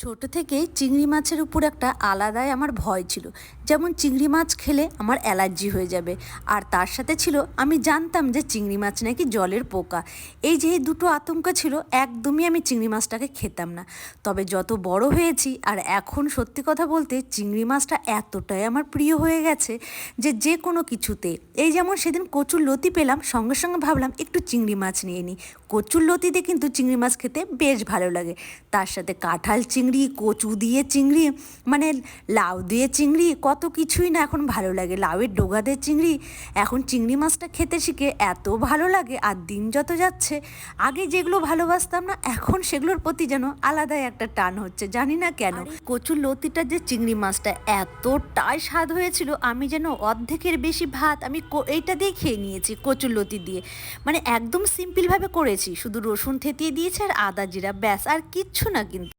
ছোট থেকেই চিংড়ি মাছের উপর একটা আলাদাই আমার ভয় ছিল। যেমন চিংড়ি মাছ খেলে আমার অ্যালার্জি হয়ে যাবে, আর তার সাথে ছিল আমি জানতাম যে চিংড়ি মাছ নাকি জলের পোকা। এই দুটো আতঙ্ক ছিল, একদমই আমি চিংড়ি মাছটাকে খেতাম না। তবে যত বড় হয়েছি আর এখন সত্যি কথা বলতে চিংড়ি মাছটা এতটাই আমার প্রিয় হয়ে গেছে যে যে কোনো কিছুতে, এই যেমন সেদিন কচুর লতি পেলাম, সঙ্গে সঙ্গে ভাবলাম একটু চিংড়ি মাছ নিয়ে নিই। কচুর লতিতে কিন্তু চিংড়ি মাছ খেতে বেশ ভালো লাগে। তার সাথে কাঁঠাল চিংড়ি, কচু দিয়ে চিংড়ি, মানে লাউ দিয়ে চিংড়ি, কত কিছুই না এখন ভালো লাগে। লাউয়ের ডগা দিয়ে চিংড়ি, এখন চিংড়ি মাছটা খেতে শিখে এত ভালো লাগে। আর দিন যত যাচ্ছে, আগে যেগুলো ভালোবাসতাম না, এখন সেগুলোর প্রতি যেন আলাদাই একটা টান হচ্ছে, জানি না কেন। কচুর লতিটা যে চিংড়ি মাছটা এতটাই স্বাদ হয়েছিল, আমি যেন অর্ধেকের বেশি ভাত আমি এইটা দিয়ে খেয়ে নিয়েছি, কচুর লতি দিয়ে। মানে একদম সিম্পলভাবে করেছি, শুধু রসুন থেতিয়ে দিয়েছে আর আদা জিরা, ব্যাস, আর কিচ্ছু না কিন্তু।